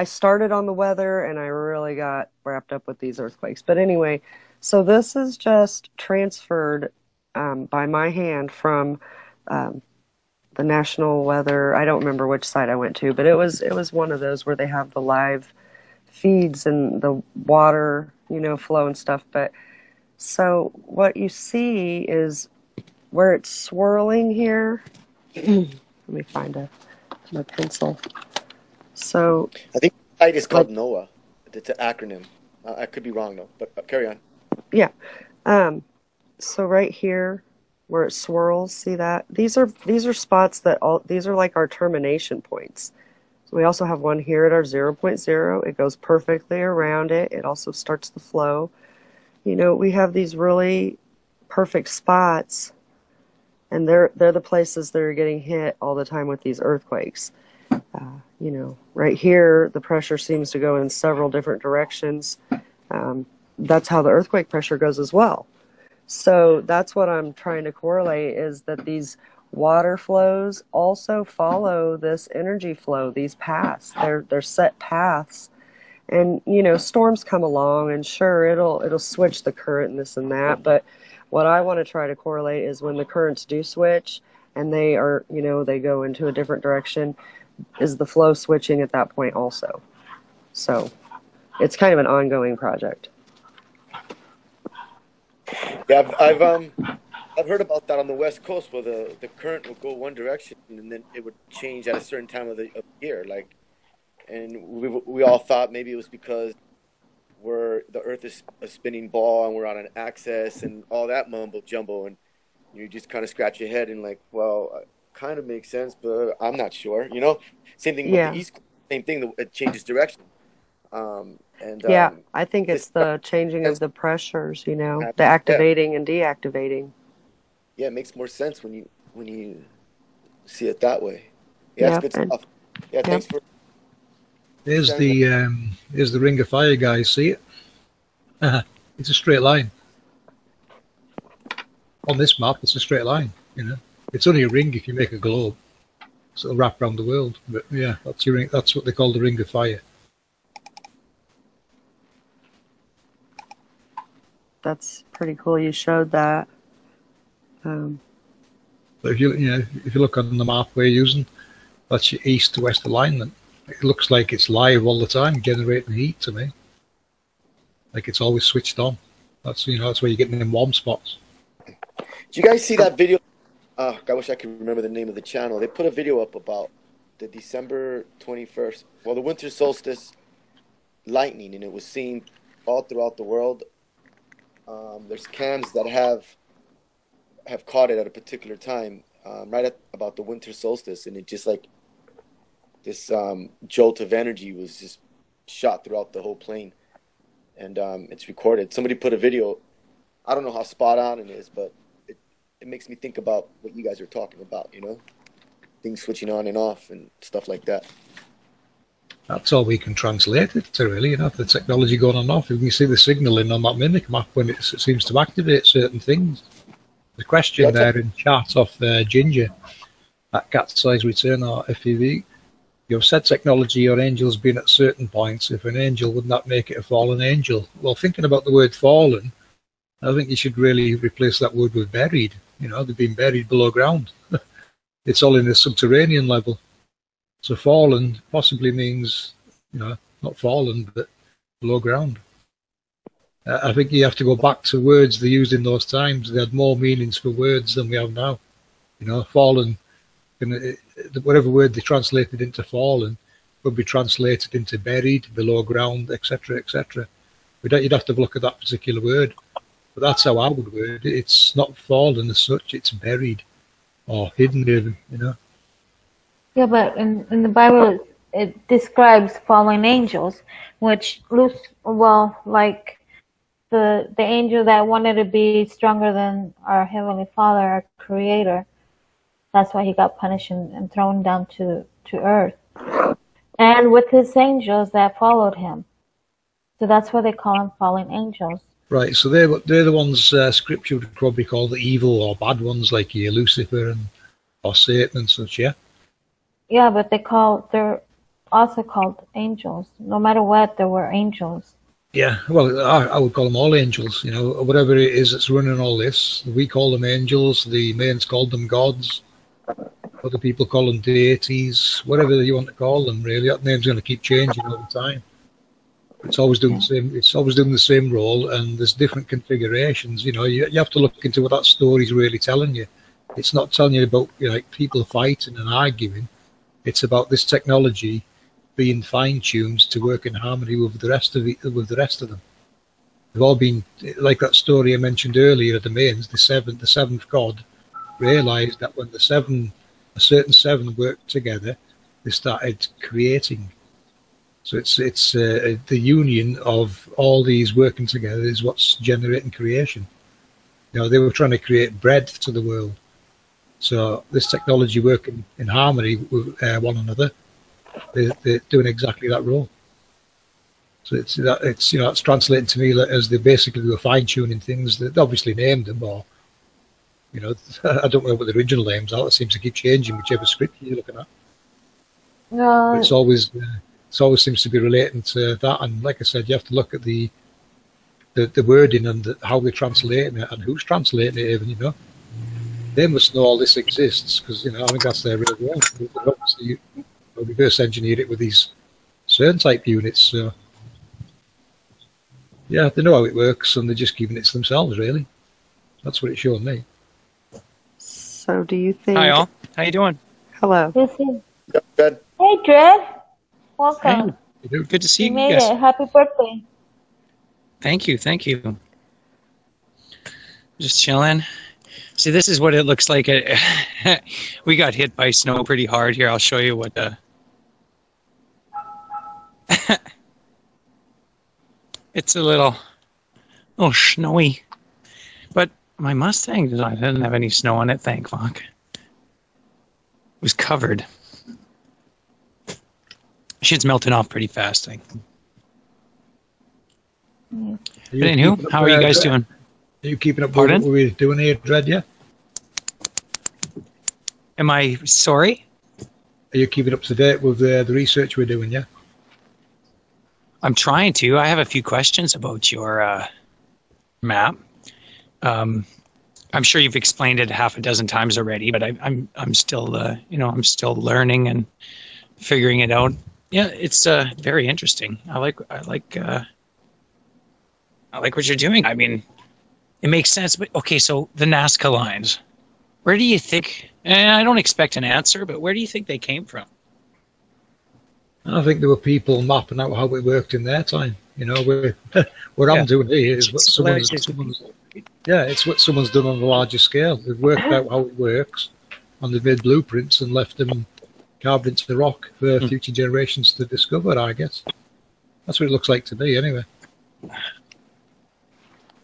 started on the weather and I really got wrapped up with these earthquakes. But anyway, so this is just transferred by my hand from the National Weather. I don't remember which site I went to, but it was one of those where they have the live feeds and the water, you know, flow and stuff. But so what you see is where it's swirling here. Let me find my pencil. So I think the site is called NOAA. It's an acronym. I could be wrong though, but carry on. yeah. So right here where it swirls, see that? These are spots these are like our termination points. So we also have one here at our 0.0. It goes perfectly around it. It also starts the flow. You know, we have these really perfect spots, and they're the places that are getting hit all the time with these earthquakes. You know, right here, the pressure seems to go in several different directions. That's how the earthquake pressure goes as well. So that's what I'm trying to correlate, is that these water flows also follow this energy flow, these paths. They're set paths. And, you know, storms come along, and sure, it'll switch the current and this and that. But what I want to try to correlate is when the currents do switch and they are, you know, they go into a different direction, is the flow switching at that point also. So it's kind of an ongoing project. Yeah, I've heard about that on the West Coast, where the current would go one direction and then it would change at a certain time of the year, like. And we all thought maybe it was because the Earth is a spinning ball and we're on an axis and all that mumbo jumbo, and you just kind of scratch your head and like, well, kind of makes sense, but I'm not sure. You know, same thing with the East Coast, same thing. It changes direction. I think it's the changing of the pressures. You know, the activating and deactivating. Yeah, it makes more sense when you see it that way. Yeah, that's good stuff. Yeah, thanks for. Here's the Ring of Fire, guys. See it? It's a straight line. On this map, it's a straight line. You know, it's only a ring if you make a globe, so it'll wrap around the world. But yeah, that's your ring. That's what they call the Ring of Fire. That's pretty cool. You showed that. But if you look on the map we're using, that's your east to west alignment. It looks like it's live all the time, generating heat to me. Like it's always switched on. That's that's where you're getting in warm spots. Did you guys see that video? I wish I could remember the name of the channel. They put a video up about the December 21st, well, the winter solstice lightning, and it was seen all throughout the world. There's cams that have caught it at a particular time, right at about the winter solstice, and it just like this jolt of energy was just shot throughout the whole plane, and it's recorded. Somebody put a video. I don't know how spot on it is, but it makes me think about what you guys are talking about, you know, things switching on and off and stuff like that. That's all we can translate it to, really. The technology going on and off. You can see the signaling on that mimic map when it seems to activate certain things. The question there in chat off Ginger at Cat Size Return or FPV. You've said technology or angels being at certain points. If an angel, wouldn't that make it a fallen angel? Well, thinking about the word fallen, I think you should really replace that word with buried. They've been buried below ground. It's all in the subterranean level. So fallen possibly means, not fallen, but below ground. I think you have to go back to words they used in those times. They had more meanings for words than we have now. Fallen, whatever word they translated into fallen would be translated into buried, below ground, etc., etc. You'd have to look at that particular word. But that's how I would word it. It's not fallen as such, it's buried or hidden even, Yeah, but in the Bible, it describes fallen angels, which like the angel that wanted to be stronger than our Heavenly Father, our Creator. That's why he got punished and thrown down to earth. And with his angels that followed him. So that's why they call them fallen angels. Right, so they're the ones Scripture would probably call the evil or bad ones, like Lucifer or Satan and such, yeah? Yeah, but they're also called angels. No matter what, they were angels. Yeah, well, I would call them all angels, whatever it is that's running all this. We call them angels, the Mayans called them gods, other people call them deities, whatever you want to call them, really. That name's going to keep changing all the time. It's always doing the same. It's always doing the same role, and there's different configurations. You have to look into what that story's really telling you. It's not telling you about like people fighting and arguing. It's about this technology being fine-tuned to work in harmony with the rest of them. They've all been like that story I mentioned earlier of the Mayans. The seventh god realized that when a certain seven worked together, they started creating. So it's the union of all these working together is what's generating creation. They were trying to create bread to the world. So this technology working in harmony with one another, they're doing exactly that role. So it's translating to me as they basically were fine tuning things. They obviously named them, or I don't know what the original names are. It seems to keep changing whichever script you're looking at. No, But it always seems to be relating to that, and like I said, you have to look at the wording and how they're translating it and who's translating it even, They must know all this exists, because, I think that's their real role. Obviously, reverse engineer it with these CERN type units, so yeah, they know how it works, and they're just keeping it to themselves, really. That's what it showed me. So do you think... Hi, all. How you doing? Hello. this is... Good. Hey, Dred. Welcome. Hey, good to see You you made guys. it. Happy birthday. Thank you. Just chilling. See, this is what it looks like. We got hit by snow pretty hard here. I'll show you what it's a little snowy. But my Mustang didn't have any snow on it, thank fuck. It was covered. Shit's melting off pretty fast, I think. But anywho, how are you guys doing? Are you keeping up Pardon? with what we're doing here, Dred, yeah? Am I sorry? Are you keeping up to date with the research we're doing, yeah? I'm trying to. I have a few questions about your map. I'm sure you've explained it half a dozen times already, but I'm still I'm still learning and figuring it out. Yeah, it's very interesting. I like what you're doing. I mean, it makes sense. But okay, so the Nazca lines, where do you think? And I don't expect an answer, but where do you think they came from? I think there were people mapping out how it worked in their time. What I'm doing here is what it's what someone's done on a larger scale. They've worked out how it works, and they've made blueprints and left them carved into the rock for future generations to discover, I guess. That's what it looks like to me, anyway.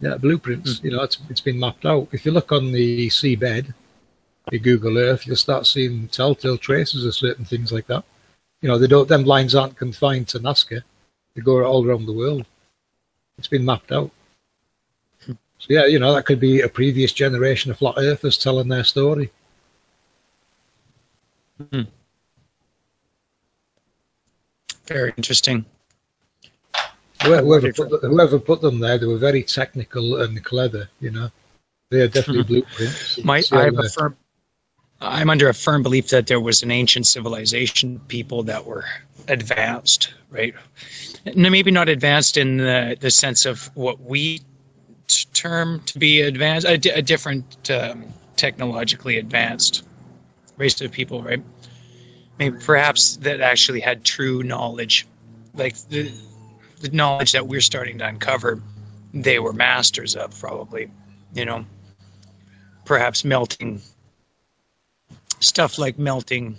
Yeah, blueprints, it's been mapped out. If you look on the seabed, you Google Earth, you'll start seeing telltale traces of certain things like that. Them lines aren't confined to Nazca. They go all around the world. It's been mapped out. So yeah, that could be a previous generation of flat earthers telling their story. Very interesting. Whoever put them there, they were very technical and clever. You know, they are definitely blueprints. I'm under a firm belief that there was an ancient civilization, people that were advanced, right? Maybe not advanced in the sense of what we term to be advanced, a different technologically advanced race of people, right? Maybe perhaps that actually had true knowledge, like the knowledge that we're starting to uncover, they were masters of, probably, you know, perhaps melting stuff like melting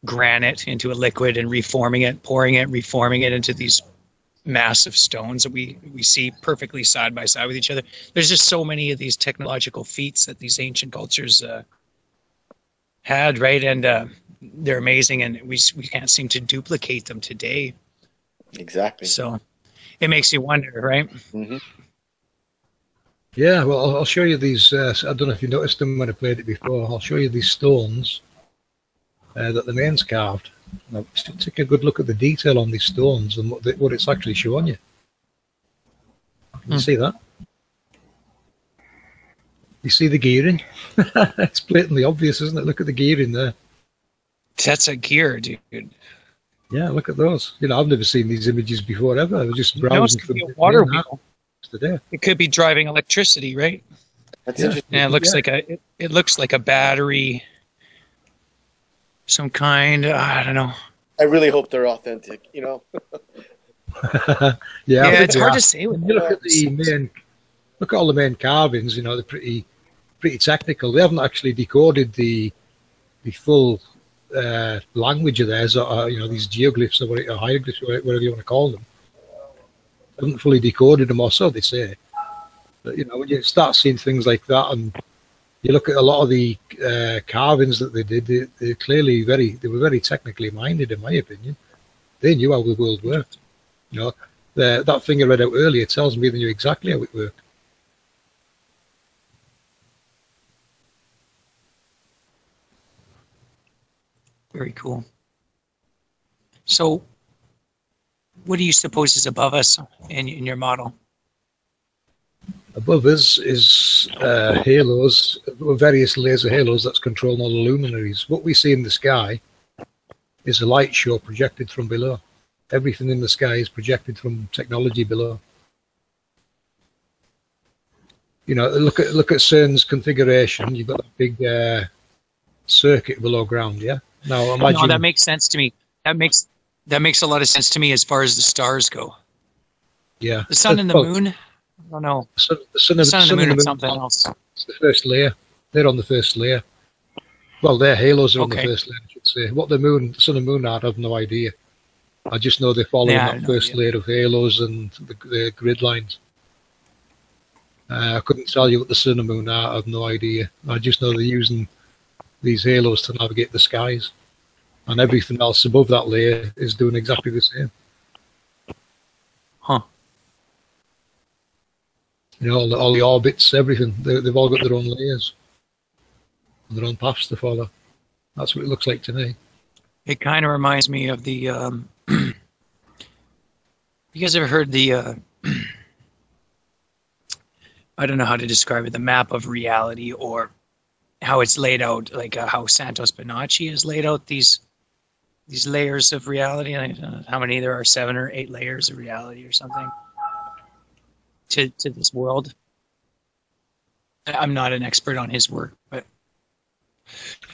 granite into a liquid and reforming it, pouring it, reforming it into these massive stones that we see perfectly side by side with each other. There's just so many of these technological feats that these ancient cultures had, right? And they're amazing, and we can't seem to duplicate them today. Exactly. So it makes you wonder, right? Mm-hmm. Yeah, well, I'll show you these. I don't know if you noticed them when I played it before. I'll show you these stones that the man's carved. Now, take a good look at the detail on these stones and what it's actually showing you. Can you see that? You see the gearing? It's blatantly obvious, isn't it? Look at the gearing there. That's a gear, dude. Yeah, look at those. You know, I've never seen these images before ever. I was just browsing for a water wheel today. It could be driving electricity, right? That's interesting. Yeah, it looks like it looks like a battery, some kind. I don't know. I really hope they're authentic. You know. Yeah, it's hard to say. When you look at look at all the main carvings. You know, they're pretty technical. They haven't actually decoded the full language of theirs, or you know, these geoglyphs or hieroglyphs, or whatever you want to call them. They haven't fully decoded them, or so they say. But you know, when you start seeing things like that, and you look at a lot of the carvings that they did, they're clearly they were very technically minded, in my opinion. They knew how the world worked. You know, that thing I read out earlier tells me they knew exactly how it worked. Very cool. So, what do you suppose is above us in your model? Above us is halos, various layers of halos that's controlling all the luminaries. What we see in the sky is a light show projected from below. Everything in the sky is projected from technology below. You know, look at CERN's configuration. You've got a big circuit below ground, yeah? Now imagine. No, that makes sense to me. That makes a lot of sense to me as far as the stars go. Yeah. The sun and the moon. I don't know. The sun and the moon is something else. It's the first layer. They're on the first layer. Well, their halos are on the first layer, I should say. What the sun and moon are, I have no idea. I just know they're following that first layer of halos and the grid lines. I couldn't tell you what the sun and moon are. I have no idea. I just know they're using these halos to navigate the skies, and everything else above that layer is doing exactly the same. Huh. You know, all the orbits, everything, they've all got their own layers and their own paths to follow. That's what it looks like to me. It kind of reminds me of the you guys ever heard the I don't know how to describe it, the map of reality, or how it's laid out, like how Santos Bonacci has laid out these layers of reality. I don't know how many there are, 7 or 8 layers of reality or something to this world. I'm not an expert on his work, but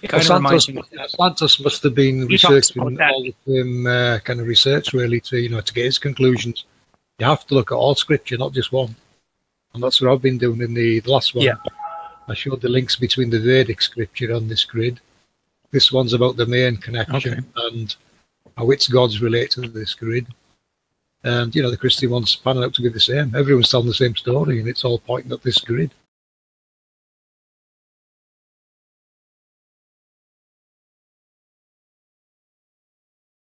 it kind of reminds me. Santos must have been researching all the same kind of research, really, to get his conclusions. You have to look at all scripture, not just one, and that's what I've been doing in the last one. Yeah. I showed the links between the Vedic scripture on this grid. This one's about the main connection and how its gods relate to this grid. And, you know, the Christian one's panning out to be the same. Everyone's telling the same story, and it's all pointing at this grid.